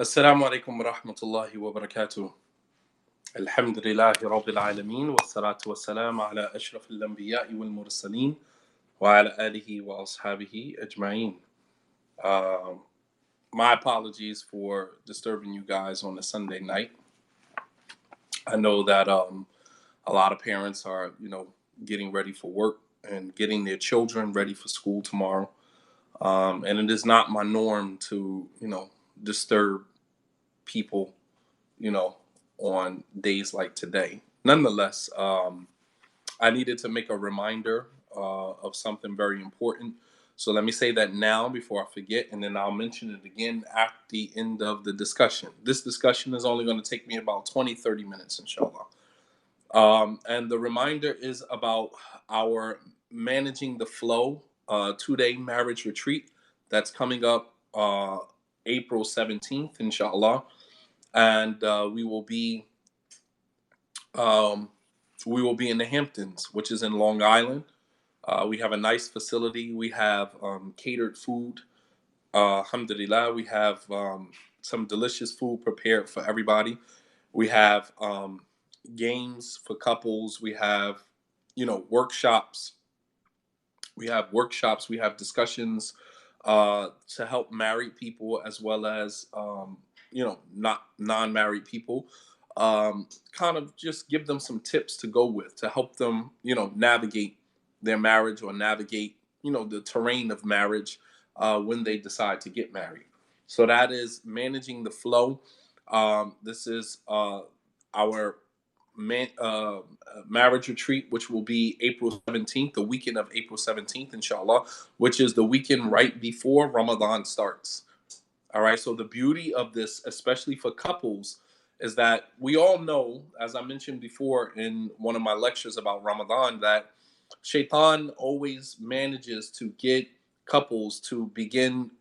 السلام عليكم ورحمة الله وبركاته. الحمد لله رب العالمين والصلاة والسلام على أشرف الأنبياء والمرسلين وعلى آله وأصحابه أجمعين. Um, my apologies for disturbing you guys on a Sunday night. I know that a lot of parents are, getting ready for work and getting their children ready for school tomorrow. And it is not my norm to, disturb people, you know, on days like today. Nonetheless, I needed to make a reminder of something very important. So let me say that now before I forget, and then I'll mention it again at the end of the discussion. This discussion is only going to take me about 20, 30 minutes, inshallah. And the reminder is about our Managing the Flow 2-day marriage retreat that's coming up April 17th, inshallah. And um, we will be in the Hamptons, which is in Long Island. We have a nice facility. We have catered food. Alhamdulillah, we have some delicious food prepared for everybody. We have games for couples. We have, workshops. We have discussions to help married people as well as, not non-married people. Kind of just give them some tips to go with to help them, navigate their marriage or navigate, the terrain of marriage when they decide to get married. So that is Managing the Flow. This is our marriage retreat, which will be April 17th, the weekend of April 17th, inshallah, which is the weekend right before Ramadan starts. All right. So the beauty of this, especially for couples, is that we all know, as I mentioned before in one of my lectures about Ramadan, that Shaitan always manages to get couples to begin,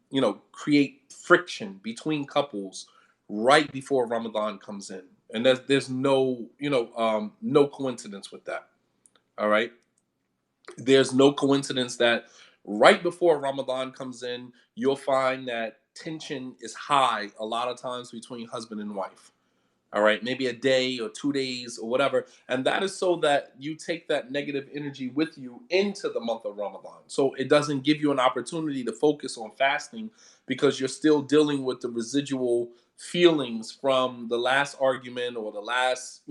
create friction between couples right before Ramadan comes in. And there's no, no coincidence with that. All right. There's no coincidence that right before Ramadan comes in, you'll find that tension is high a lot of times between husband and wife. All right, maybe a day or 2 days or whatever. And that is so that you take that negative energy with you into the month of Ramadan. So it doesn't give you an opportunity to focus on fasting because you're still dealing with the residual feelings from the last argument or the last,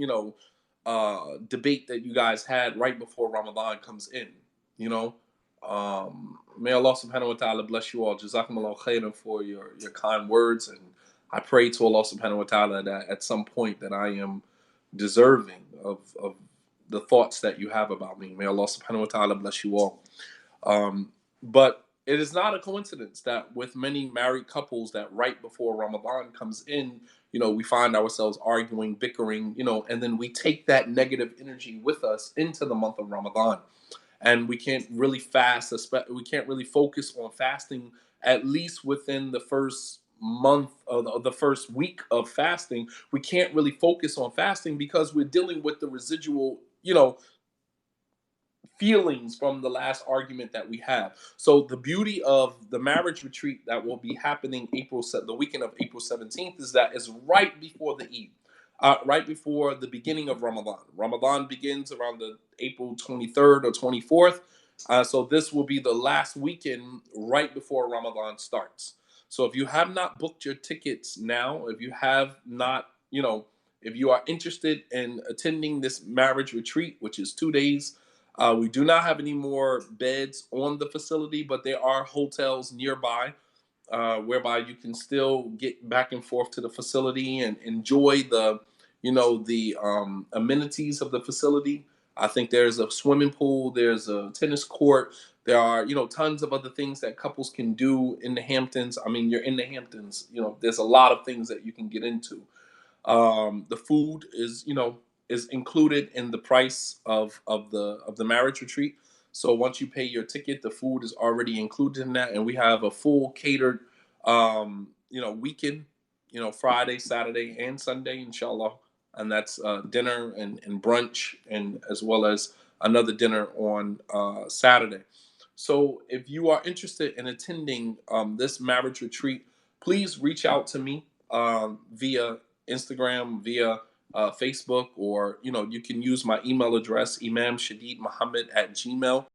debate that you guys had right before Ramadan comes in, you know. May Allah subhanahu wa ta'ala bless you all. Jazakumullah khairan for your kind words, and I pray to Allah subhanahu wa ta'ala that at some point that I am deserving of the thoughts that you have about me. May Allah subhanahu wa ta'ala bless you all. But it is not a coincidence that with many married couples that right before Ramadan comes in, we find ourselves arguing, bickering, and then we take that negative energy with us into the month of Ramadan. And we can't really fast, we can't really focus on fasting at least within the first month of the first week of fasting. We can't really focus on fasting because we're dealing with the residual, feelings from the last argument that we have. So the beauty of the marriage retreat that will be happening the weekend of April 17th is that it's right before the Eid. Right before the beginning of Ramadan. Ramadan begins around the April 23rd or 24th. So this will be the last weekend right before Ramadan starts. So if you have not booked your tickets now, if you have not, if you are interested in attending this marriage retreat, which is 2 days, we do not have any more beds on the facility, but there are hotels nearby whereby you can still get back and forth to the facility and enjoy the amenities of the facility. I think there's a swimming pool, there's a tennis court, there are, tons of other things that couples can do in the Hamptons. I mean, you're in the Hamptons, there's a lot of things that you can get into. The food is included in the price of the marriage retreat. So once you pay your ticket, the food is already included in that, and we have a full catered, weekend, Friday, Saturday, and Sunday, inshallah, and that's dinner and brunch, and as well as another dinner on Saturday. So if you are interested in attending this marriage retreat, please reach out to me. via Instagram, via Facebook, or you can use my email address, imamshadidmuhammad@gmail.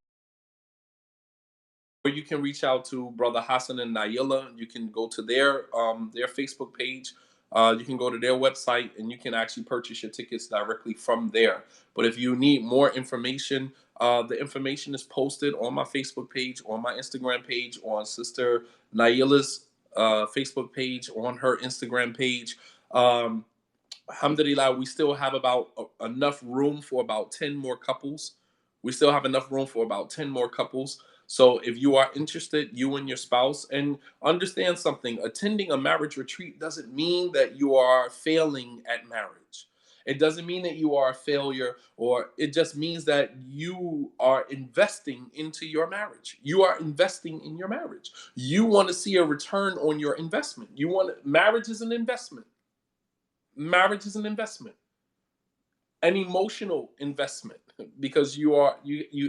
Or you can reach out to Brother Hassan and Nayila. You can go to their Facebook page. You can go to their website and you can actually purchase your tickets directly from there. But if you need more information, the information is posted on my Facebook page, on my Instagram page, on Sister Nayila's Facebook page, on her Instagram page. Alhamdulillah, we still have about enough room for about 10 more couples. We still have enough room for about 10 more couples. So if you are interested, you and your spouse, and understand something, attending a marriage retreat doesn't mean that you are failing at marriage. It doesn't mean that you are a failure, or it just means that you are investing into your marriage. You are investing in your marriage. You want to see a return on your investment. Marriage is an investment. Marriage is an investment, an emotional investment, because you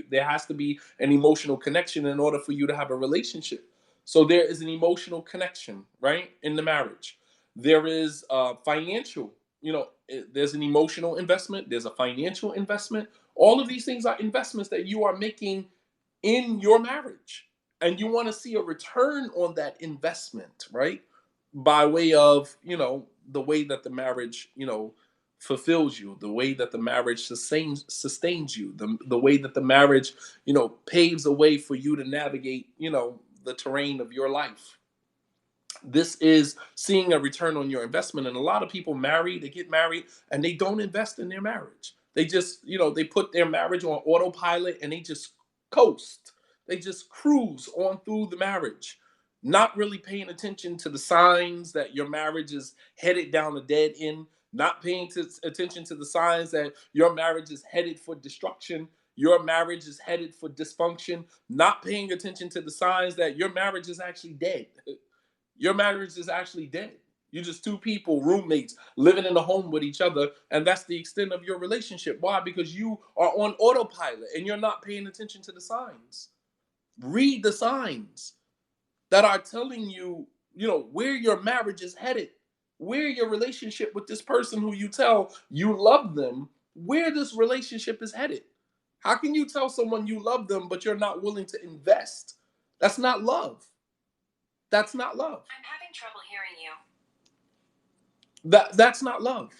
there has to be an emotional connection in order for you to have a relationship. So there is an emotional connection, right, in the marriage. There is financial, there's an emotional investment, there's a financial investment. All of these things are investments that you are making in your marriage, and you want to see a return on that investment, right, by way of the way that the marriage fulfills you, the way that the marriage sustains you, the way that the marriage paves a way for you to navigate the terrain of your life. This is seeing a return on your investment. And a lot of people they get married and they don't invest in their marriage. They just they put their marriage on autopilot and they just coast. They just cruise on through the marriage, not really paying attention to the signs that your marriage is headed down a dead end, not paying attention to the signs that your marriage is headed for destruction, your marriage is headed for dysfunction, not paying attention to the signs that your marriage is actually dead. Your marriage is actually dead. You're just two people, roommates, living in a home with each other, and that's the extent of your relationship. Why? Because you are on autopilot and you're not paying attention to the signs. Read the signs that are telling you, where your marriage is headed, where your relationship with this person who you tell you love them, where this relationship is headed. How can you tell someone you love them, but you're not willing to invest? That's not love. That's not love. I'm having trouble hearing you. That's not love.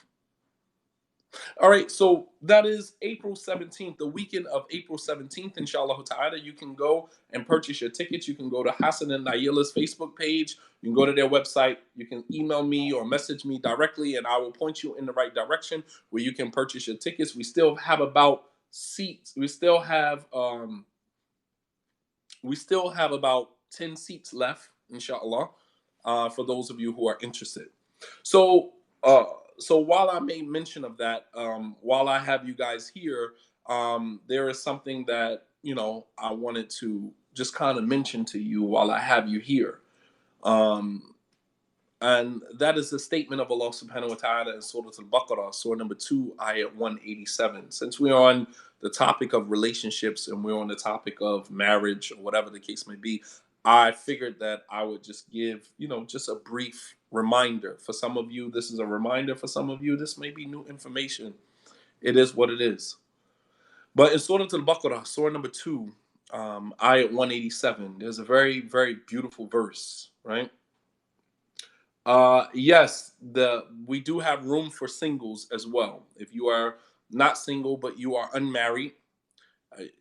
All right, so that is April 17th, the weekend of April 17th, inshallah ta'ala. You can go and purchase your tickets. You can go to Hassan and Nayila's Facebook page. You can go to their website. You can email me or message me directly, and I will point you in the right direction where you can purchase your tickets. We still have about seats. We still have about 10 seats left, inshallah, for those of you who are interested. So, so while I made mention of that, while I have you guys here, there is something that I wanted to just kind of mention to you while I have you here. And that is the statement of Allah subhanahu wa ta'ala in Surah Al-Baqarah, Surah number 2, ayat 187. Since we're on the topic of relationships and we're on the topic of marriage or whatever the case may be, I figured that I would just give, just a brief reminder. For some of you, this is a reminder. For some of you, this may be new information. It is what it is. But in Surah Al-Baqarah, Surah number 2, ayat 187, there's a very, very beautiful verse, right? Yes, we do have room for singles as well. If you are not single but you are unmarried,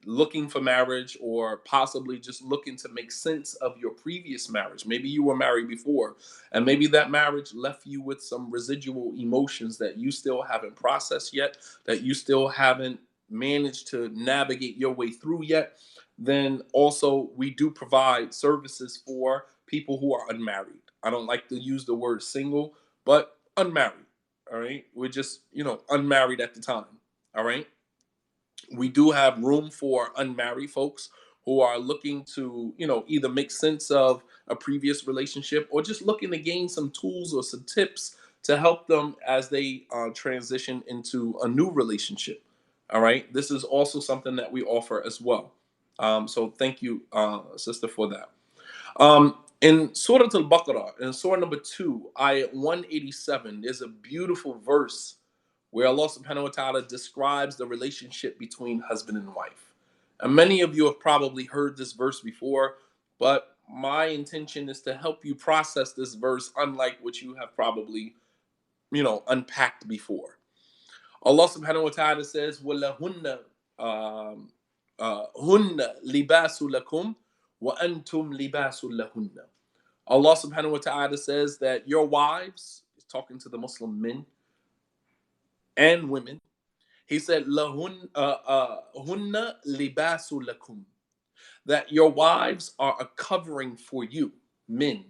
looking for marriage, or possibly just looking to make sense of your previous marriage. Maybe you were married before, and maybe that marriage left you with some residual emotions that you still haven't processed yet, that you still haven't managed to navigate your way through yet. Then also, we do provide services for people who are unmarried. I don't like to use the word single, but unmarried. All right. We're just, unmarried at the time. All right. We do have room for unmarried folks who are looking to, either make sense of a previous relationship or just looking to gain some tools or some tips to help them as they transition into a new relationship. All right. This is also something that we offer as well. So thank you, sister, for that. In Surah Al-Baqarah, in Surah number 2, ayat 187, there's a beautiful verse where Allah subhanahu wa ta'ala describes the relationship between husband and wife. And many of you have probably heard this verse before, but my intention is to help you process this verse unlike what you have probably, unpacked before. Allah subhanahu wa ta'ala says, وَلَهُنَّ هُنَّ لِبَاسُ لَكُمْ وَأَنْتُمْ لِبَاسُ لَهُنَّ. Allah subhanahu wa ta'ala says that your wives, he's talking to the Muslim men and women, he said, "Lahun hunna libasu lakum," that your wives are a covering for you, men.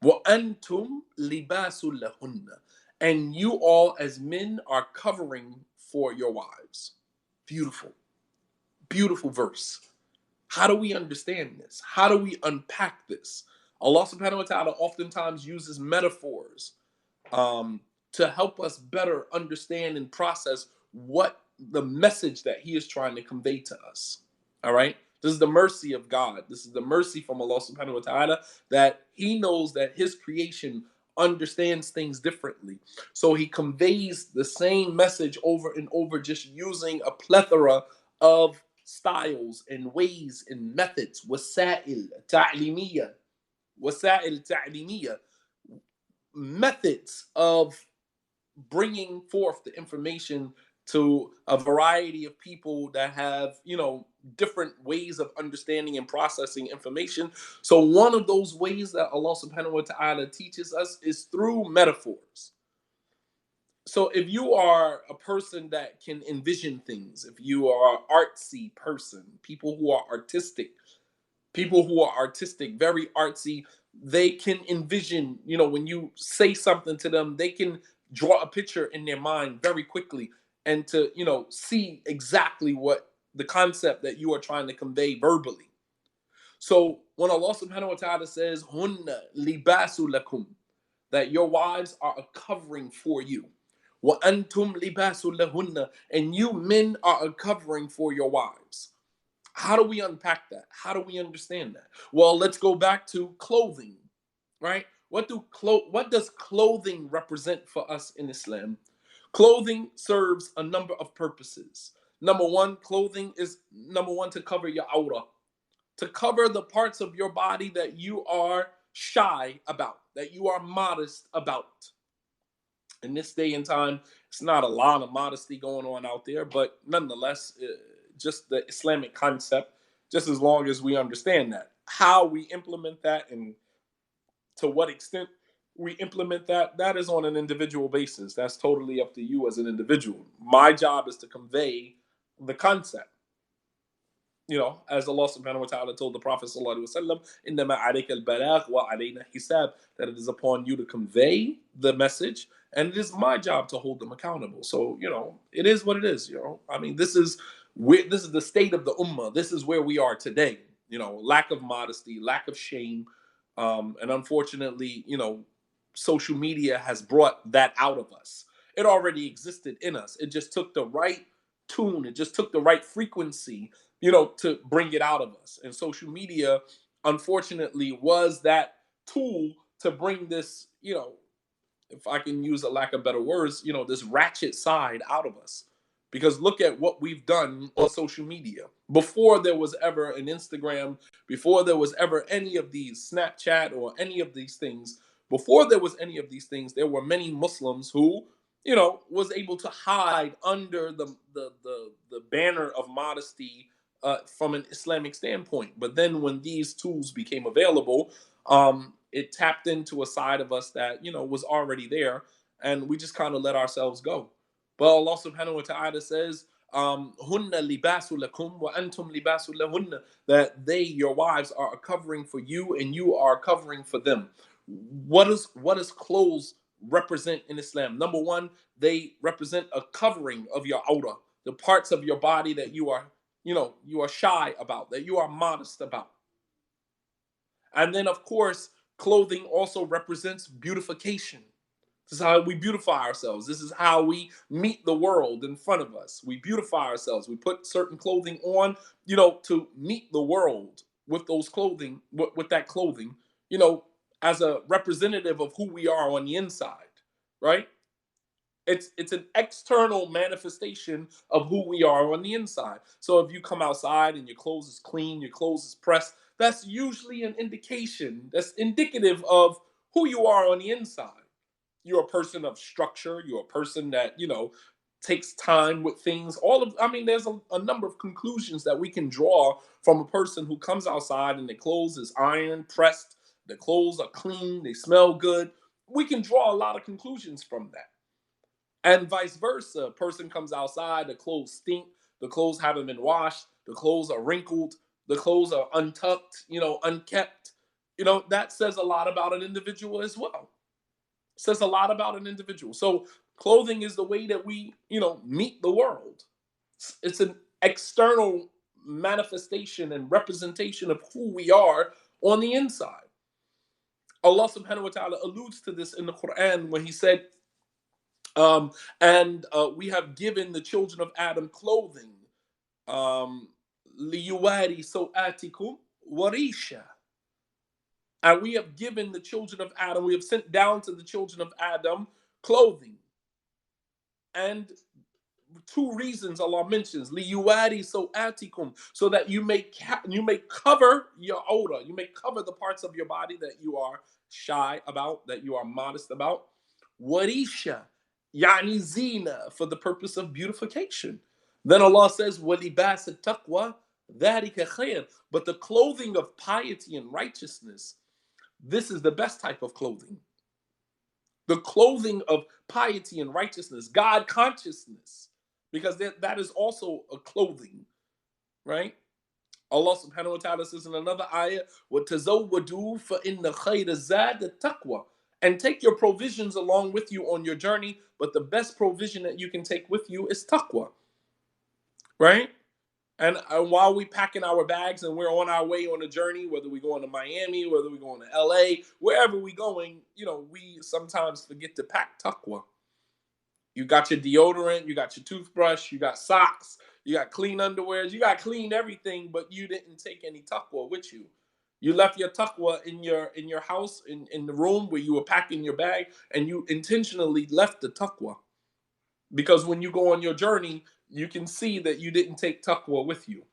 Wa antum libasu lahunna, and you all as men are covering for your wives. Beautiful, beautiful verse. How do we understand this? How do we unpack this? Allah subhanahu wa ta'ala oftentimes uses metaphors um, to help us better understand and process what the message that He is trying to convey to us. All right? This is the mercy of God. This is the mercy from Allah subhanahu wa ta'ala that He knows that His creation understands things differently. So He conveys the same message over and over, just using a plethora of styles and ways and methods. Wasa'il ta'limiyya, methods of bringing forth the information to a variety of people that have, different ways of understanding and processing information. So one of those ways that Allah subhanahu wa ta'ala teaches us is through metaphors. So if you are a person that can envision things, if you are an artsy person, people who are artistic, very artsy, they can envision, when you say something to them, they can draw a picture in their mind very quickly and to, see exactly what the concept that you are trying to convey verbally. So when Allah subhanahu wa ta'ala says, Hunna libasu lakum, that your wives are a covering for you. Wa antum libasu lahunna, and you men are a covering for your wives. How do we unpack that? How do we understand that? Well, let's go back to clothing, right? What does clothing represent for us in Islam? Clothing serves a number of purposes. Clothing is number one to cover your aura, to cover the parts of your body that you are shy about, that you are modest about. In this day and time, it's not a lot of modesty going on out there, but nonetheless, just the Islamic concept, just as long as we understand that. How we implement that and to what extent we implement that, that is on an individual basis. That's totally up to you as an individual. My job is to convey the concept. As Allah subhanahu wa ta'ala told the Prophet sallallahu alaihi wasallam, "Innama alayka al-balagh wa alayna hisab," that it is upon you to convey the message, and it is my job to hold them accountable. So, it is what it is. I mean, this is the state of the ummah. This is where we are today. Lack of modesty, lack of shame, and unfortunately, social media has brought that out of us. It already existed in us. It just took the right tune. It just took the right frequency, to bring it out of us. And social media, unfortunately, was that tool to bring this, if I can use a lack of better words, this ratchet side out of us. Because look at what we've done on social media. Before there was ever an Instagram, before there was ever any of these Snapchat or any of these things, before there was any of these things, there were many Muslims who, was able to hide under the banner of modesty from an Islamic standpoint. But then when these tools became available, it tapped into a side of us that, was already there, and we just kind of let ourselves go. But Allah subhanahu wa ta'ala says, Hunna libasu lakum wa antum libasu lahunna, that they, your wives, are a covering for you and you are a covering for them. What does clothes represent in Islam? Number one, they represent a covering of your aura, the parts of your body that you are, you are shy about, that you are modest about. And then, of course, clothing also represents beautification. This is how we beautify ourselves. This is how we meet the world in front of us. We beautify ourselves. We put certain clothing on, to meet the world, with those clothing, with that clothing, you know, as a representative of who we are on the inside, right? It's an external manifestation of who we are on the inside. So if you come outside and your clothes is clean, your clothes is pressed, that's usually an indication. That's indicative of who you are on the inside. You're a person of structure. You're a person that, you know, takes time with things. All of, I mean, there's a number of conclusions that we can draw from a person who comes outside and their clothes is ironed, pressed, the clothes are clean, they smell good. We can draw a lot of conclusions from that. And vice versa. A person comes outside, the clothes stink, the clothes haven't been washed, the clothes are wrinkled, the clothes are untucked, you know, unkept. You know, that says a lot about an individual as well. Says a lot about an individual. So clothing is the way that we, you know, meet the world. It's an external manifestation and representation of who we are on the inside. Allah subhanahu wa ta'ala alludes to this in the Quran when he said, and we have given the children of Adam clothing. Liyuwari so'atikum warisha. And we have given the children of Adam, we have sent down to the children of Adam clothing. And two reasons Allah mentions liyuwari so'atikum, so that you may cover your aura, you may cover the parts of your body that you are shy about, that you are modest about. Warisha, yani zina, for the purpose of beautification. Then Allah says walibas taqwa dhalika khair, but the clothing of piety and righteousness, this is the best type of clothing. The clothing of piety and righteousness, God consciousness, because that is also a clothing, right? Allah subhanahu wa ta'ala says in another ayah, وَتَزَوَّدُوا فَإِنَّ خَيْرَ الزَّادِ التَّقْوَى, and take your provisions along with you on your journey, but the best provision that you can take with you is taqwa, right? And while we packing our bags and we're on our way on a journey, whether we're going to Miami, whether we're going to LA, wherever we're going, you know, we sometimes forget to pack taqwa. You got your deodorant, you got your toothbrush, you got socks, you got clean underwear, you got clean everything, but you didn't take any taqwa with you. You left your taqwa in your house, in the room where you were packing your bag, and you intentionally left the taqwa. Because when you go on your journey, you can see that you didn't take taqwa with you.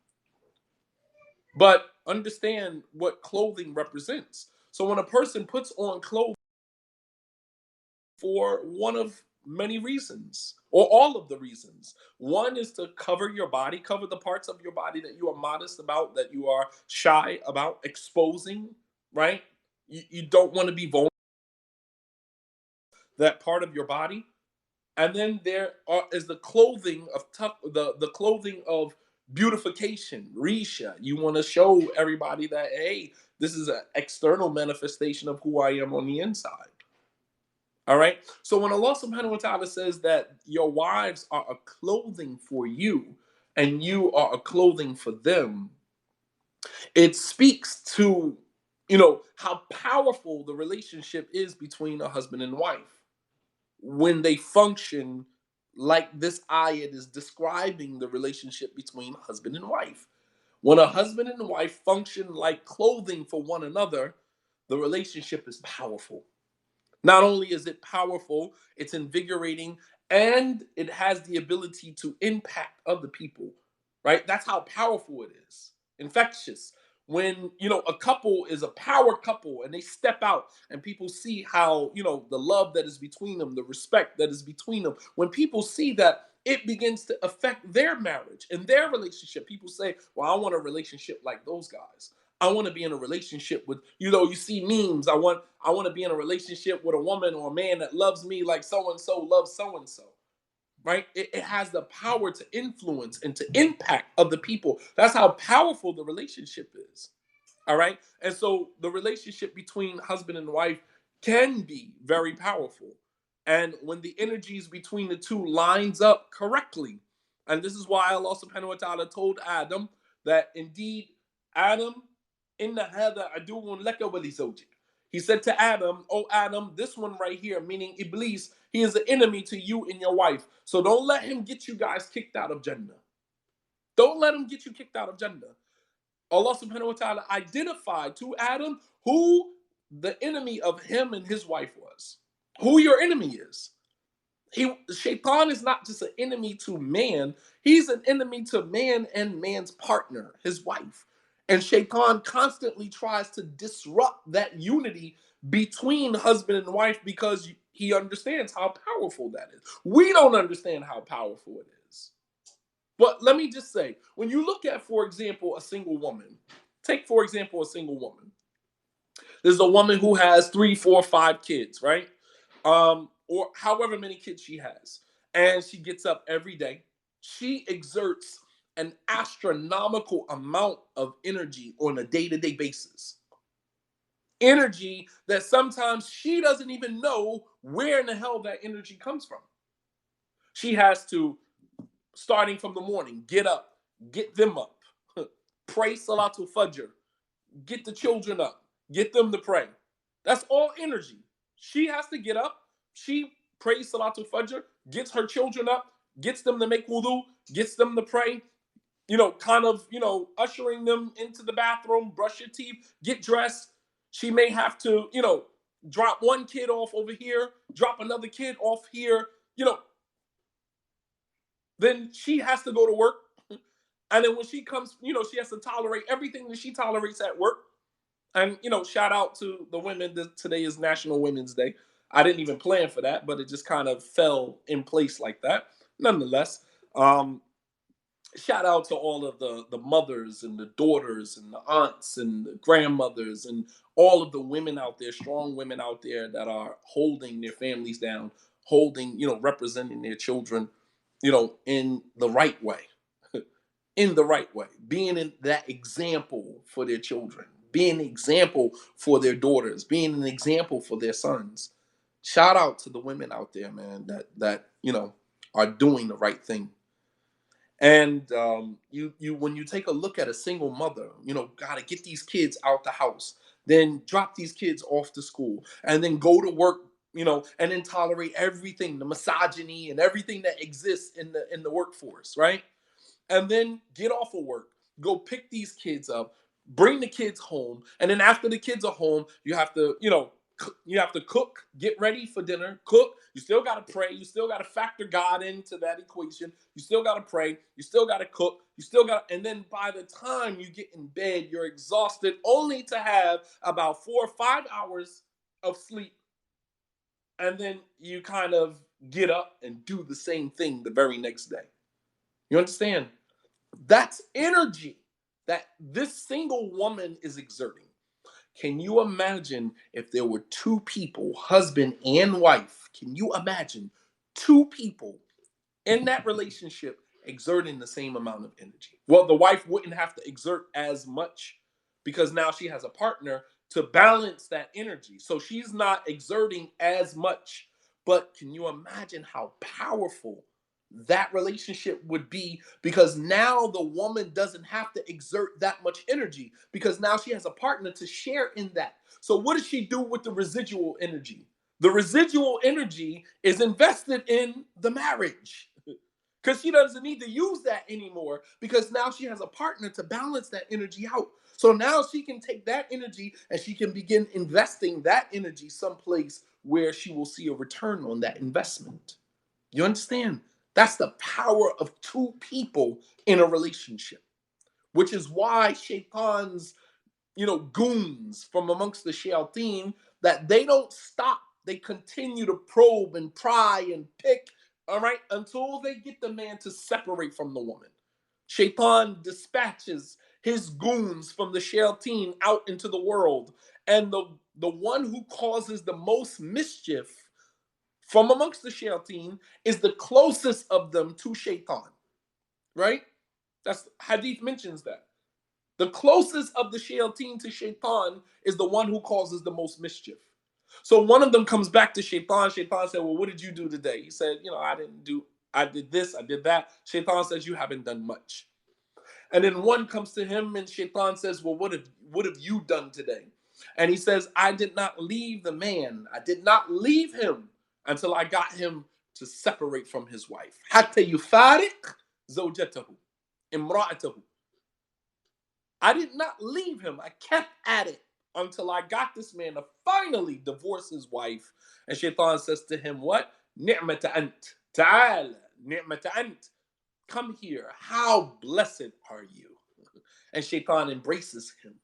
But understand what clothing represents. So when a person puts on clothes for one of many reasons, or all of the reasons. One is to cover your body, cover the parts of your body that you are modest about, that you are shy about exposing, right? You don't want to be vulnerable, that part of your body. And then is the clothing of the clothing of beautification, risha. You want to show everybody that, hey, this is an external manifestation of who I am on the inside. All right. So when Allah subhanahu wa ta'ala says that your wives are a clothing for you and you are a clothing for them, it speaks to, you know, how powerful the relationship is between a husband and wife when they function like this ayat is describing the relationship between husband and wife. When a husband and wife function like clothing for one another, the relationship is powerful. Not only is it powerful, it's invigorating, and it has the ability to impact other people, right? That's how powerful it is. Infectious. When, you know, a couple is a power couple and they step out and people see how, you know, the love that is between them, the respect that is between them, when people see that, it begins to affect their marriage and their relationship. People say, well, I want a relationship like those guys. I want to be in a relationship with, you know, you see memes. I want to be in a relationship with a woman or a man that loves me like so and so loves so and so. Right? It has the power to influence and to impact other people. That's how powerful the relationship is. All right. And so the relationship between husband and wife can be very powerful. And when the energies between the two lines up correctly, and this is why Allah subhanahu wa ta'ala told Adam that indeed, Adam, inna hada aduun laka wa li zawjik. He said to Adam, oh Adam, this one right here, meaning Iblis, he is an enemy to you and your wife. So don't let him get you guys kicked out of Jannah. Don't let him get you kicked out of Jannah. Allah subhanahu wa ta'ala identified to Adam who the enemy of him and his wife was, who your enemy is. Shaitan is not just an enemy to man, he's an enemy to man and man's partner, his wife. And Shaitan constantly tries to disrupt that unity between husband and wife because he understands how powerful that is. We don't understand how powerful it is. But let me just say, when you look at, for example, a single woman, take, for example, a single woman. There's a woman who has 3, 4, 5 kids, right? Or however many kids she has. And she gets up every day. She exerts an astronomical amount of energy on a day to day basis. Energy that sometimes she doesn't even know where in the hell that energy comes from. She has to, starting from the morning, get up, get them up, pray Salatul Fajr, get the children up, get them to pray. That's all energy. She has to get up. She prays Salatul Fajr, gets her children up, gets them to make wudu, gets them to pray, kind of, ushering them into the bathroom, brush your teeth, get dressed. She may have to, drop one kid off over here, drop another kid off here, then she has to go to work. And then when she comes, she has to tolerate everything that she tolerates at work. And, shout out to the women. Today is National Women's Day. I didn't even plan for that, but it just kind of fell in place like that. Nonetheless, shout out to all of the mothers and the daughters and the aunts and the grandmothers and all of the women out there, strong women out there that are holding their families down, holding, representing their children, in the right way. In the right way, being in that example for their children, being an example for their daughters, being an example for their sons. Shout out to the women out there, man, that are doing the right thing. And you when you take a look at a single mother, gotta get these kids out the house, then drop these kids off to school, and then go to work, and then tolerate everything, the misogyny and everything that exists in the workforce, right? And then get off of work, go pick these kids up, bring the kids home, and then after the kids are home, you have to, you have to cook, get ready for dinner, cook. You still got to pray. You still got to factor God into that equation. You still got to pray. You still got to cook. You still got, and then by the time you get in bed, you're exhausted, only to have about 4 or 5 hours of sleep, and then you kind of get up and do the same thing the very next day. You understand? That's energy that this single woman is exerting. Can you imagine if there were two people, husband and wife? Can you imagine two people in that relationship exerting the same amount of energy? Well, the wife wouldn't have to exert as much because now she has a partner to balance that energy. So she's not exerting as much. But can you imagine how powerful that relationship would be, because now the woman doesn't have to exert that much energy because now she has a partner to share in that. So what does she do with the residual energy? The residual energy is invested in the marriage because she doesn't need to use that anymore because now she has a partner to balance that energy out. So now she can take that energy and she can begin investing that energy someplace where she will see a return on that investment. You understand? That's the power of two people in a relationship, which is why Shaitan's, goons from amongst the shayateen, that they don't stop. They continue to probe and pry and pick, all right, until they get the man to separate from the woman. Shaitan dispatches his goons from the shayateen out into the world, and the one who causes the most mischief from amongst the shayateen is the closest of them to Shaitan, right? That's Hadith mentions that. The closest of the shayateen to Shaitan is the one who causes the most mischief. So one of them comes back to Shaitan. Shaitan said, well, what did you do today? He said, I did this, I did that. Shaitan says, you haven't done much. And then one comes to him and Shaitan says, well, what have you done today? And he says, I did not leave the man. I did not leave him until I got him to separate from his wife. حتى يفارق زوجته امرأته. I did not leave him. I kept at it until I got this man to finally divorce his wife. And Shaitan says to him, what? Ni'mata ant. Ta'ala. Ni'mata ant. Come here. How blessed are you? And Shaitan embraces him.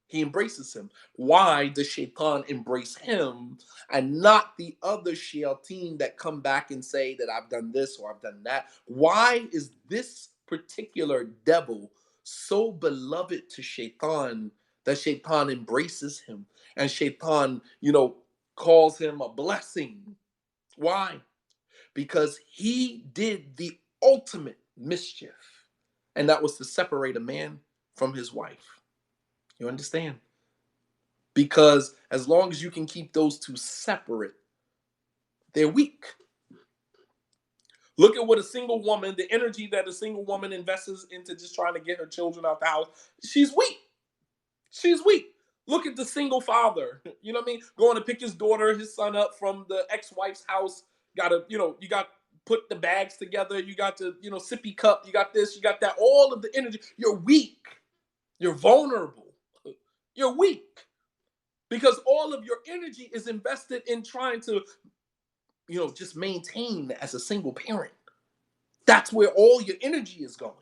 He embraces him. Why does Shaitan embrace him and not the other shayateen that come back and say that I've done this or I've done that? Why is this particular devil so beloved to Shaitan that Shaitan embraces him and Shaitan, calls him a blessing? Why? Because he did the ultimate mischief, and that was to separate a man from his wife. You understand? Because as long as you can keep those two separate, they're weak. Look at what a single woman, the energy that a single woman invests into just trying to get her children out the house. She's weak. She's weak. Look at the single father, you know what I mean? Going to pick his daughter, his son up from the ex-wife's house. You got to put the bags together. You got to, sippy cup. You got this, you got that. All of the energy. You're weak. You're vulnerable. You're weak. Because all of your energy is invested in trying to, just maintain as a single parent. That's where all your energy is going.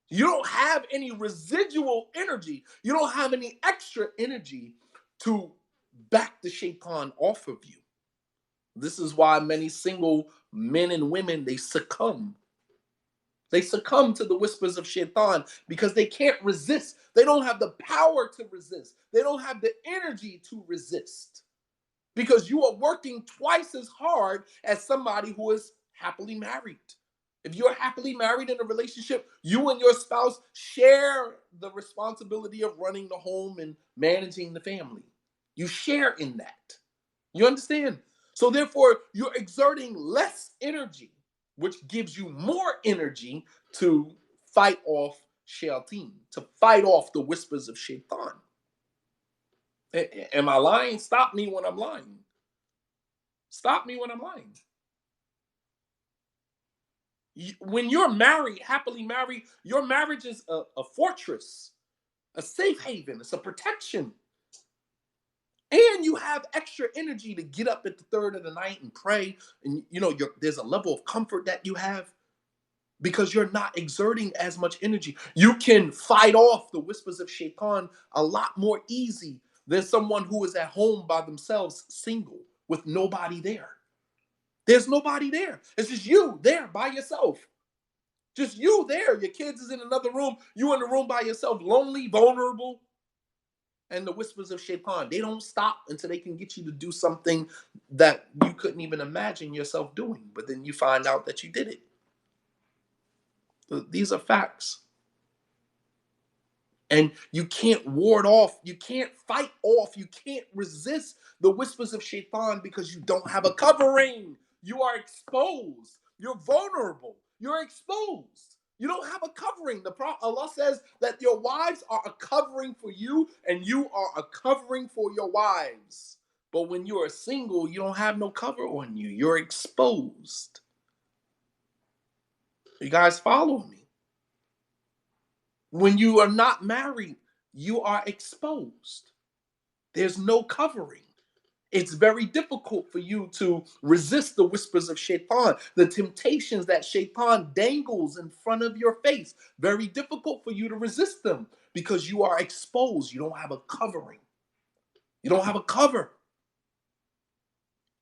You don't have any residual energy. You don't have any extra energy to back the shaitan off of you. This is why many single men and women, they succumb. They succumb to the whispers of shaitan because they can't resist. They don't have the power to resist. They don't have the energy to resist because you are working twice as hard as somebody who is happily married. If you're happily married in a relationship, you and your spouse share the responsibility of running the home and managing the family. You share in that. You understand? So therefore, you're exerting less energy, which gives you more energy to fight off shaitan, to fight off the whispers of shaitan. Am I lying? Stop me when I'm lying. Stop me when I'm lying. When you're married, happily married, your marriage is a fortress, a safe haven, it's a protection. And you have extra energy to get up at the third of the night and pray. And there's a level of comfort that you have because you're not exerting as much energy. You can fight off the whispers of shaitan a lot more easy than someone who is at home by themselves, single, with nobody there. There's nobody there. It's just you there by yourself. Just you there. Your kids is in another room. You in the room by yourself, lonely, vulnerable. And the whispers of shaitan, they don't stop until they can get you to do something that you couldn't even imagine yourself doing. But then you find out that you did it. So these are facts. And you can't ward off, you can't fight off, you can't resist the whispers of shaitan because you don't have a covering. You are exposed. You're vulnerable. You're exposed. You don't have a covering. Allah says that your wives are a covering for you and you are a covering for your wives. But when you are single, you don't have no cover on you. You're exposed. You guys follow me? When you are not married, you are exposed. There's no covering. It's very difficult for you to resist the whispers of shaitan, the temptations that shaitan dangles in front of your face. Very difficult for you to resist them because you are exposed. You don't have a covering. You don't have a cover.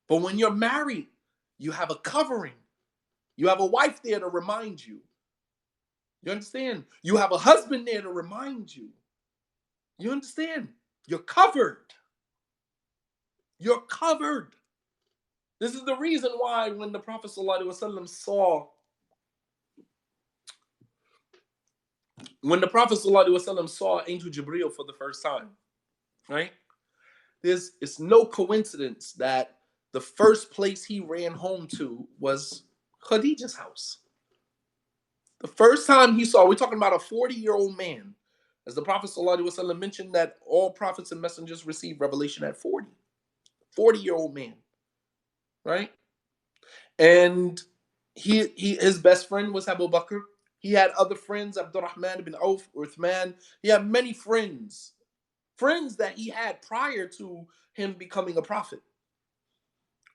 But when you're married, you have a covering. You have a wife there to remind you. You understand? You have a husband there to remind you. You understand? You're covered. You're covered. This is the reason why when the Prophet ﷺ saw Angel Jibreel for the first time, right? It's no coincidence that the first place he ran home to was Khadijah's house. The first time he saw, we're talking about a 40-year-old man. As the Prophet ﷺ mentioned that all prophets and messengers receive revelation at 40. 40-year-old man, right? And his best friend was Abu Bakr. He had other friends, Abdurrahman ibn Auf, Uthman. He had many friends, friends that he had prior to him becoming a prophet,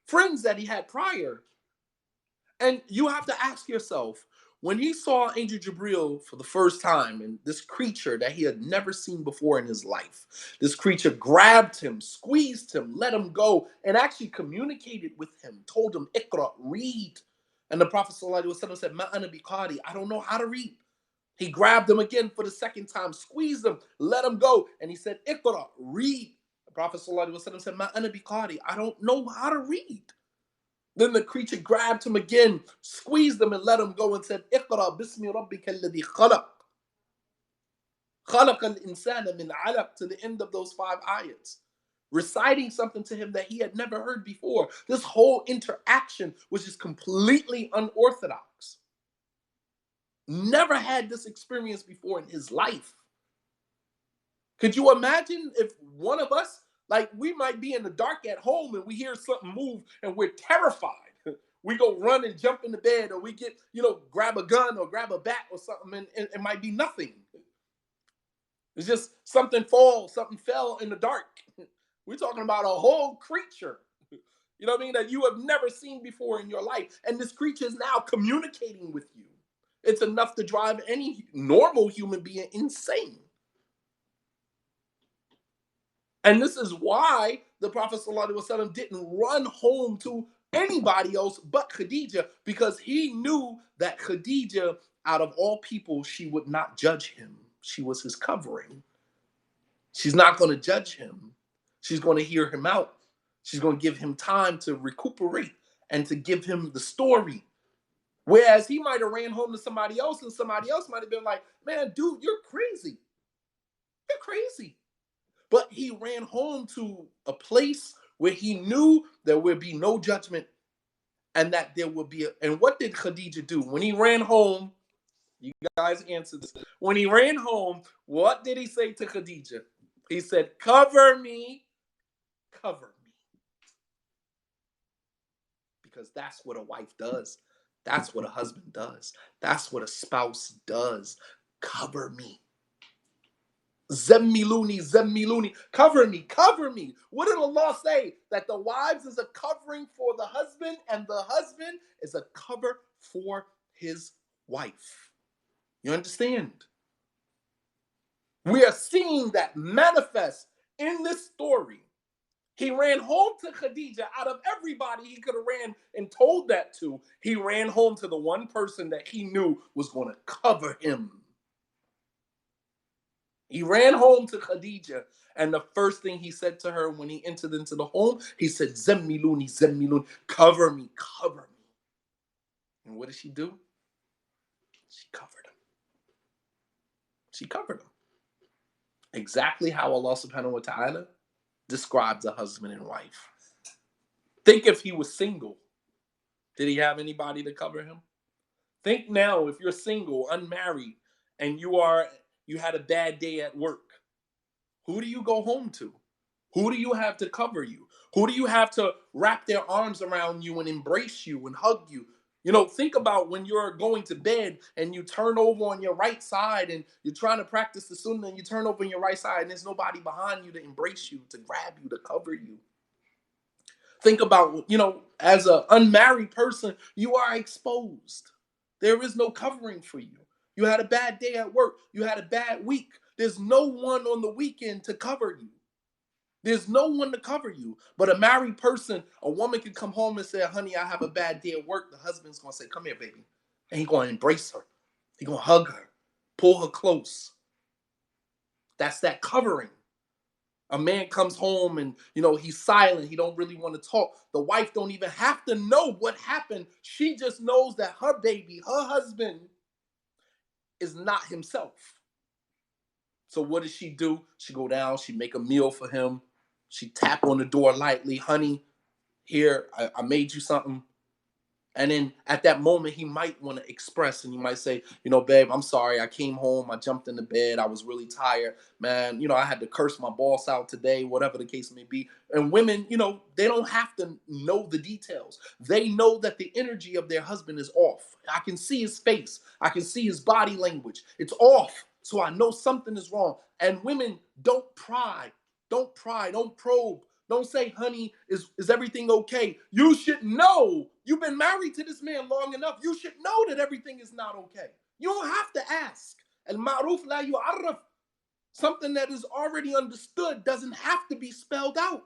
friends that he had prior. And you have to ask yourself, when he saw Angel Jibril for the first time, and this creature that he had never seen before in his life, this creature grabbed him, squeezed him, let him go, and actually communicated with him, told him, Iqra, read. And the Prophet ﷺ said, Ma ana biqari, I don't know how to read. He grabbed him again for the second time, squeezed him, let him go, and he said, Iqra, read. The Prophet ﷺ said, Ma ana biqari, I don't know how to read. Then the creature grabbed him again, squeezed him, and let him go and said, Iqra bismi rabbika alladhi khalaq. Khalaq al-insana min alaq, to the end of those 5 ayats. Reciting something to him that he had never heard before. This whole interaction was just completely unorthodox. Never had this experience before in his life. Could you imagine if one of us, like, we might be in the dark at home and we hear something move and we're terrified. We go run and jump in the bed, or we get, grab a gun or grab a bat or something, and it might be nothing. It's just something fell in the dark. We're talking about a whole creature, you know what I mean, that you have never seen before in your life. And this creature is now communicating with you. It's enough to drive any normal human being insane. And this is why the Prophet ﷺ didn't run home to anybody else but Khadijah, because he knew that Khadijah, out of all people, she would not judge him. She was his covering. She's not going to judge him. She's going to hear him out. She's going to give him time to recuperate and to give him the story. Whereas he might have ran home to somebody else, and somebody else might have been like, man, dude, you're crazy. You're crazy. But he ran home to a place where he knew there would be no judgment, and that there would be and what did Khadijah do? When he ran home, you guys answer this. When he ran home, what did he say to Khadijah? He said, cover me, cover me. Because that's what a wife does. That's what a husband does. That's what a spouse does. Cover me. Zemmiluni, zemmiluni, cover me, cover me. What did Allah say? That the wives is a covering for the husband, and the husband is a cover for his wife. You understand? We are seeing that manifest in this story. He ran home to Khadijah. Out of everybody he could have ran and told that to, he ran home to the one person that he knew was going to cover him. He ran home to Khadijah, and the first thing he said to her when he entered into the home, he said, Zemmiluni, zemmiluni, cover me, cover me. And what did she do? She covered him. She covered him. Exactly how Allah subhanahu wa ta'ala describes a husband and wife. Think if he was single. Did he have anybody to cover him? Think now if you're single, unmarried, and you had a bad day at work. Who do you go home to? Who do you have to cover you? Who do you have to wrap their arms around you and embrace you and hug you? Think about when you're going to bed and you turn over on your right side and you're trying to practice the sunnah, and you turn over on your right side and there's nobody behind you to embrace you, to grab you, to cover you. Think about, as an unmarried person, you are exposed. There is no covering for you. You had a bad day at work. You had a bad week. There's no one on the weekend to cover you. There's no one to cover you. But a married person, a woman can come home and say, honey, I have a bad day at work. The husband's going to say, come here, baby. And he's going to embrace her. He's going to hug her, pull her close. That's that covering. A man comes home and, he's silent. He don't really want to talk. The wife don't even have to know what happened. She just knows that her baby, her husband, is not himself. So what does she do? She go down, she make a meal for him. She tap on the door lightly. Honey, here, I made you something. And then at that moment, he might want to express and he might say, babe, I'm sorry. I came home. I jumped in the bed. I was really tired, man. I had to curse my boss out today, whatever the case may be. And women, they don't have to know the details. They know that the energy of their husband is off. I can see his face. I can see his body language. It's off. So I know something is wrong. And women, don't pry. Don't pry. Don't probe. Don't say, honey, is everything okay? You should know. You've been married to this man long enough. You should know that everything is not okay. You don't have to ask. Al-ma'ruf la yu'arraf. Something that is already understood doesn't have to be spelled out.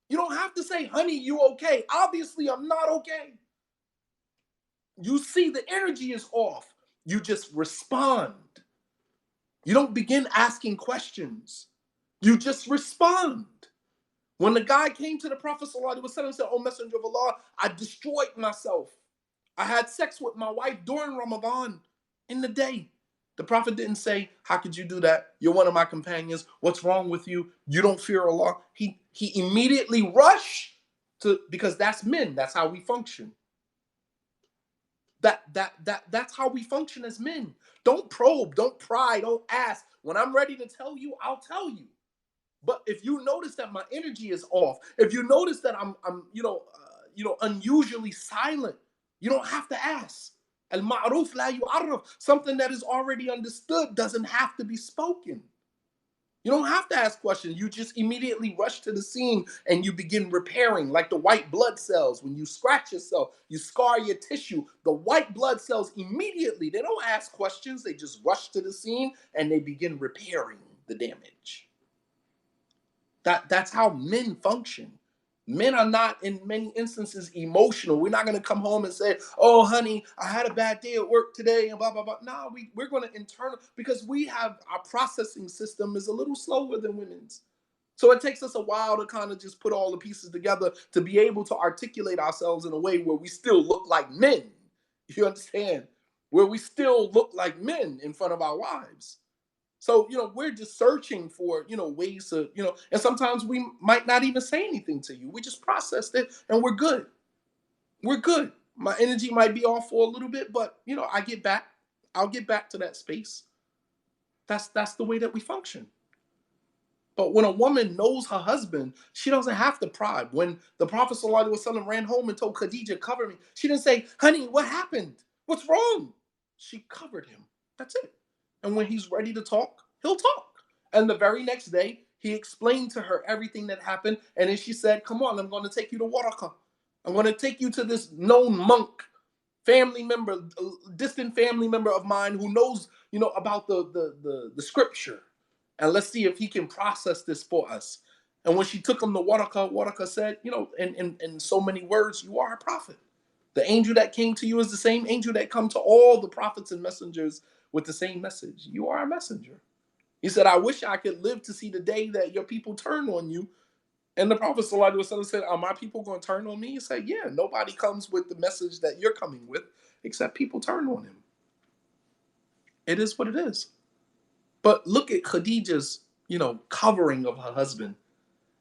You don't have to say, honey, you okay? Obviously, I'm not okay. You see the energy is off. You just respond. You don't begin asking questions. You just respond. When the guy came to the Prophet ﷺ and said, "Oh, Messenger of Allah, I destroyed myself. I had sex with my wife during Ramadan in the day." The Prophet didn't say, "How could you do that? You're one of my companions. What's wrong with you? You don't fear Allah." He immediately rushed because that's men. That's how we function. That's how we function as men. Don't probe, don't pry, don't ask. When I'm ready to tell you, I'll tell you. But if you notice that my energy is off, if you notice that I'm unusually silent, you don't have to ask. Al-ma'ruf la yu'arraf. Something that is already understood doesn't have to be spoken. You don't have to ask questions. You just immediately rush to the scene and you begin repairing, like the white blood cells. When you scratch yourself, you scar your tissue. The white blood cells immediately, they don't ask questions. They just rush to the scene and they begin repairing the damage. That's how men function. Men are not, in many instances, emotional. We're not going to come home and say, "Oh, honey, I had a bad day at work today," and blah, blah, blah. No, we're going to internal, because our processing system is a little slower than women's. So it takes us a while to kind of just put all the pieces together to be able to articulate ourselves in a way where we still look like men. You understand? Where we still look like men in front of our wives. So, we're just searching for, ways to, and sometimes we might not even say anything to you. We just processed it and we're good. We're good. My energy might be off for a little bit, but, I get back. I'll get back to that space. That's the way that we function. But when a woman knows her husband, she doesn't have to pry. When the Prophet ﷺ ran home and told Khadijah, "Cover me," she didn't say, "Honey, what happened? What's wrong?" She covered him. That's it. And when he's ready to talk, he'll talk. And the very next day, he explained to her everything that happened. And then she said, "Come on, I'm going to take you to Waraka. I'm going to take you to this known monk, family member, distant family member of mine who knows, about the scripture. And let's see if he can process this for us." And when she took him to Waraka, Waraka said, in so many words, "You are a prophet. The angel that came to you is the same angel that come to all the prophets and messengers with the same message. You are a messenger." He said, "I wish I could live to see the day that your people turn on you." And the Prophet ﷺ said, "Are my people going to turn on me?" He said, "Yeah, nobody comes with the message that you're coming with except people turn on him." It is what it is. But look at Khadijah's, covering of her husband.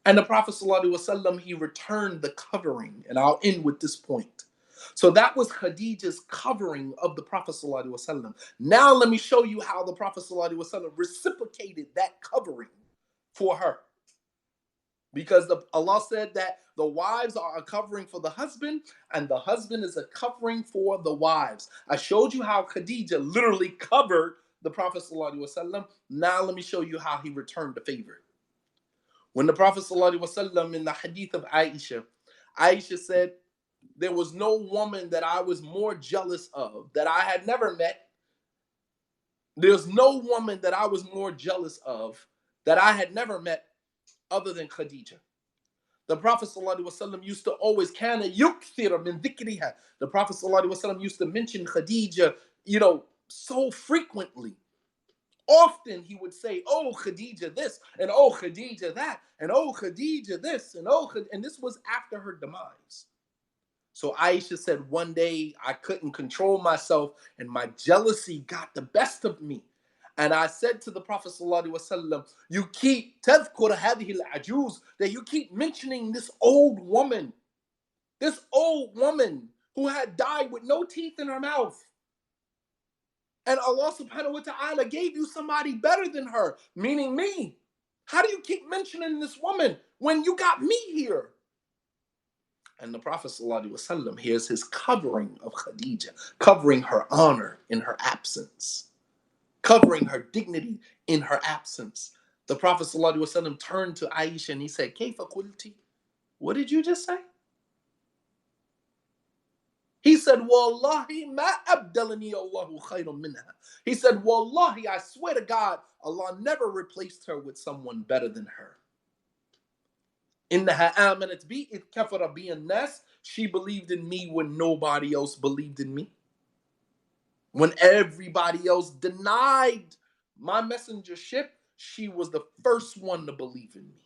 And the Prophet ﷺ, he returned the covering. And I'll end with this point. So that was Khadijah's covering of the Prophet ﷺ. Now let me show you how the Prophet ﷺ reciprocated that covering for her. Because Allah said that the wives are a covering for the husband, and the husband is a covering for the wives. I showed you how Khadijah literally covered the Prophet ﷺ. Now let me show you how he returned the favor. When the Prophet ﷺ, in the hadith of Aisha, Aisha said, "There was no woman that I was more jealous of, that I had never met. There's no woman that I was more jealous of, that I had never met, other than Khadijah." The Prophet ﷺ used to always, kana yukthir min dhikriha. The Prophet ﷺ used to mention Khadijah, so frequently. Often he would say, "Oh, Khadijah this, and oh, Khadijah that, and oh, Khadijah this, and oh," and this was after her demise. So Aisha said, "One day I couldn't control myself and my jealousy got the best of me. And I said to the Prophet ﷺ, you keep tadhkur hadhihi al-ajuz, that you keep mentioning this old woman. This old woman, who had died with no teeth in her mouth. And Allah subhanahu wa ta'ala gave you somebody better than her, meaning me. How do you keep mentioning this woman when you got me here? And the Prophet ﷺ, here's his covering of Khadijah, covering her honor in her absence, covering her dignity in her absence. The Prophet ﷺ turned to Aisha and he said, Kayfa qulti? What did you just say? He said, Wallahi ma abdalani Allahu khayran minha. He said, Wallahi, I swear to God, Allah never replaced her with someone better than her. Innaha amanat bi id kafara bi an-nas. She believed in me when nobody else believed in me. When everybody else denied my messengership, she was the first one to believe in me.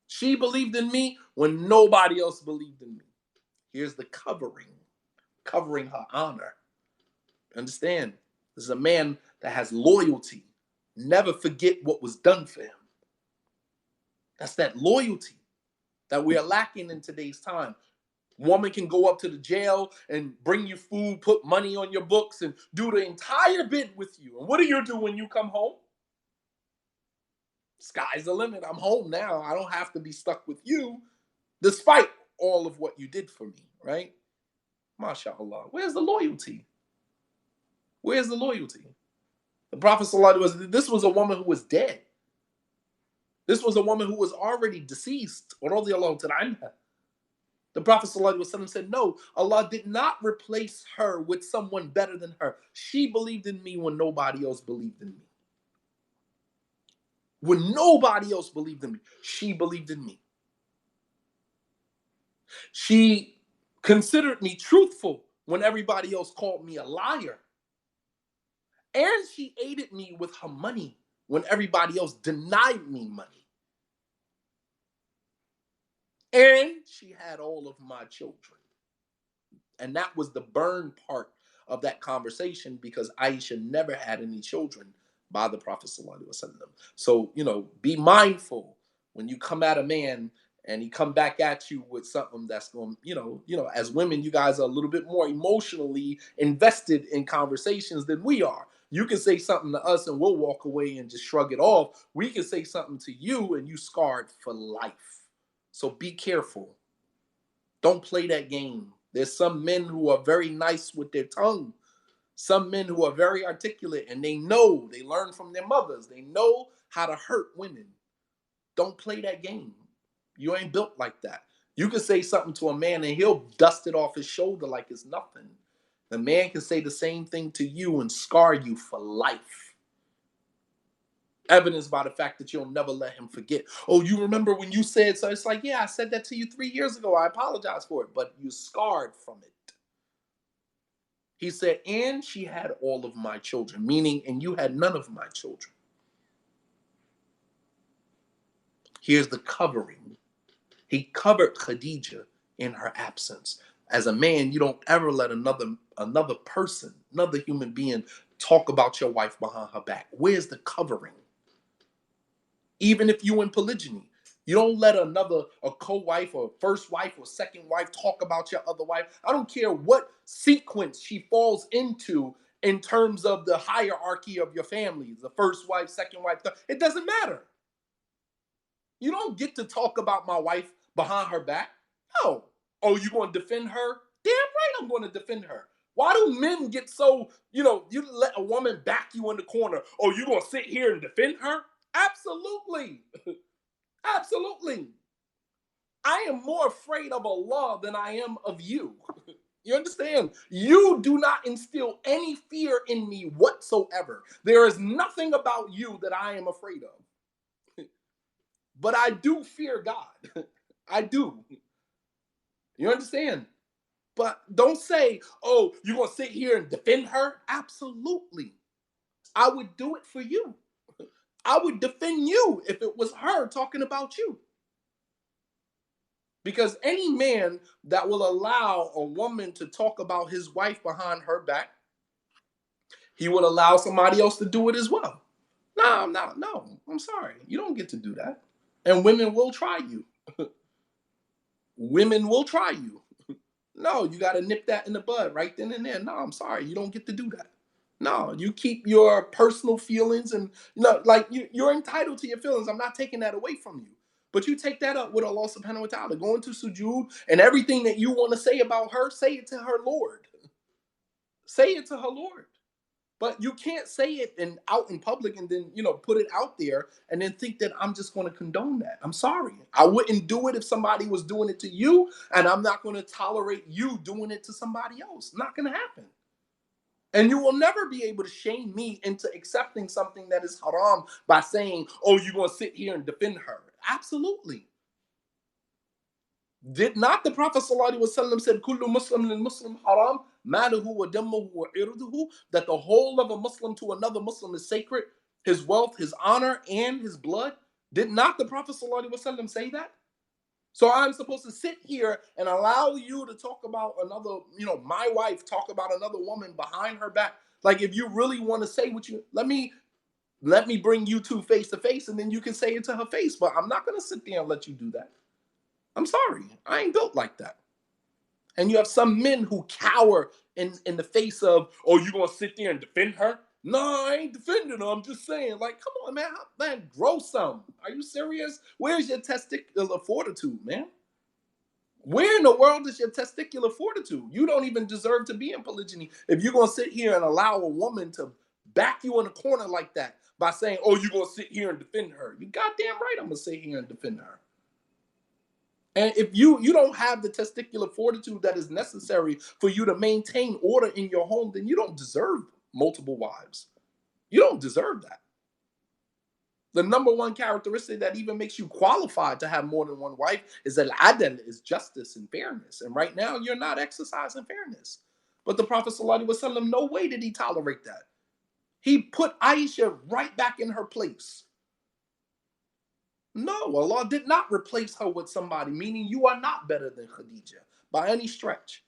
She believed in me when nobody else believed in me. Here's the covering her honor. Understand? This is a man that has loyalty. Never forget what was done for him. That's that loyalty that we are lacking in today's time. Woman can go up to the jail and bring you food, put money on your books, and do the entire bit with you. And what do you do when you come home? Sky's the limit. I'm home now. I don't have to be stuck with you, despite all of what you did for me, right? MashaAllah. Where's the loyalty? Where's the loyalty? The Prophet ﷺ, this was a woman who was dead. This was a woman who was already deceased. The Prophet ﷺ said, no, Allah did not replace her with someone better than her. She believed in me when nobody else believed in me. When nobody else believed in me, she believed in me. She considered me truthful when everybody else called me a liar. And she aided me with her money when everybody else denied me money. And she had all of my children. And that was the burn part of that conversation, because Aisha never had any children by the Prophet ﷺ. So, be mindful when you come at a man and he come back at you with something that's going, as women, you guys are a little bit more emotionally invested in conversations than we are. You can say something to us and we'll walk away and just shrug it off. We can say something to you and you scarred for life. So be careful. Don't play that game. There's some men who are very nice with their tongue. Some men who are very articulate and they learn from their mothers. They know how to hurt women. Don't play that game. You ain't built like that. You can say something to a man and he'll dust it off his shoulder like it's nothing. The man can say the same thing to you and scar you for life. Evidenced by the fact that you'll never let him forget. Oh, you remember when you said so? It's like, yeah, I said that to you 3 years ago. I apologize for it, but you're scarred from it. He said, and she had all of my children, meaning, and you had none of my children. Here's the covering. He covered Khadijah in her absence. As a man, you don't ever let another person, another human being talk about your wife behind her back. Where's the covering? Even if you in polygyny, you don't let a co-wife or first wife or second wife talk about your other wife. I don't care what sequence she falls into in terms of the hierarchy of your family, the first wife, second wife, it doesn't matter. You don't get to talk about my wife behind her back. No. Oh, you going to defend her? Damn right I'm going to defend her. Why do men get so, you let a woman back you in the corner? Oh, you going to sit here and defend her? Absolutely. Absolutely. I am more afraid of Allah than I am of you. You understand? You do not instill any fear in me whatsoever. There is nothing about you that I am afraid of. But I do fear God. I do. You understand? But don't say, oh, you're going to sit here and defend her? Absolutely. I would do it for you. I would defend you if it was her talking about you. Because any man that will allow a woman to talk about his wife behind her back, he will allow somebody else to do it as well. No. I'm sorry. You don't get to do that. And women will try you. Women will try you. No, you got to nip that in the bud right then and there. No, I'm sorry, you don't get to do that. No, you keep your personal feelings, and like you're entitled to your feelings. I'm not taking that away from you. But you take that up with Allah subhanahu wa ta'ala. Go into sujood, and everything that you want to say about her, say it to her Lord. Say it to her Lord. But you can't say it out in public and then put it out there and then think that I'm just going to condone that. I'm sorry, I wouldn't do it if somebody was doing it to you, and I'm not going to tolerate you doing it to somebody else. Not going to happen. And you will never be able to shame me into accepting something that is haram by saying, "Oh, you're going to sit here and defend her." Absolutely. Did not the Prophet ﷺ said, "Kullu Muslim lil Muslim haram, maluhu wa dammuhu wa irduhu," that the whole of a Muslim to another Muslim is sacred, his wealth, his honor, and his blood? Did not the Prophet ﷺ say that? So I'm supposed to sit here and allow you to talk about another, my wife talk about another woman behind her back? Like, if you really want to say what you let me bring you two face to face, and then you can say it to her face. But I'm not going to sit there and let you do that. I'm sorry. I ain't built like that. And you have some men who cower in the face of, "Oh, you gonna sit there and defend her?" No, I ain't defending her. I'm just saying, like, come on, man, grow some. Are you serious? Where's your testicular fortitude, man? Where in the world is your testicular fortitude? You don't even deserve to be in polygyny if you're gonna sit here and allow a woman to back you in a corner like that by saying, "Oh, you're gonna sit here and defend her." You goddamn right, I'm gonna sit here and defend her. And if you don't have the testicular fortitude that is necessary for you to maintain order in your home, then you don't deserve multiple wives. You don't deserve that. The number one characteristic that even makes you qualified to have more than one wife is al-adl, is justice and fairness. And right now, you're not exercising fairness. But the Prophet ﷺ, no way did he tolerate that. He put Aisha right back in her place. No, Allah did not replace her with somebody, meaning you are not better than Khadijah by any stretch.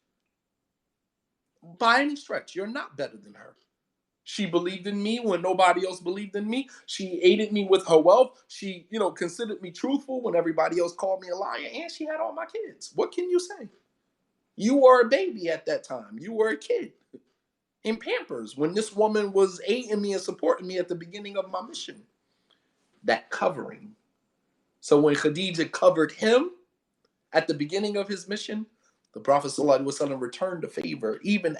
By any stretch, you're not better than her. She believed in me when nobody else believed in me. She aided me with her wealth. She, considered me truthful when everybody else called me a liar, and she had all my kids. What can you say? You were a baby at that time. You were a kid in Pampers when this woman was aiding me and supporting me at the beginning of my mission. That covering. So when Khadijah covered him at the beginning of his mission, the Prophet ﷺ returned the favor even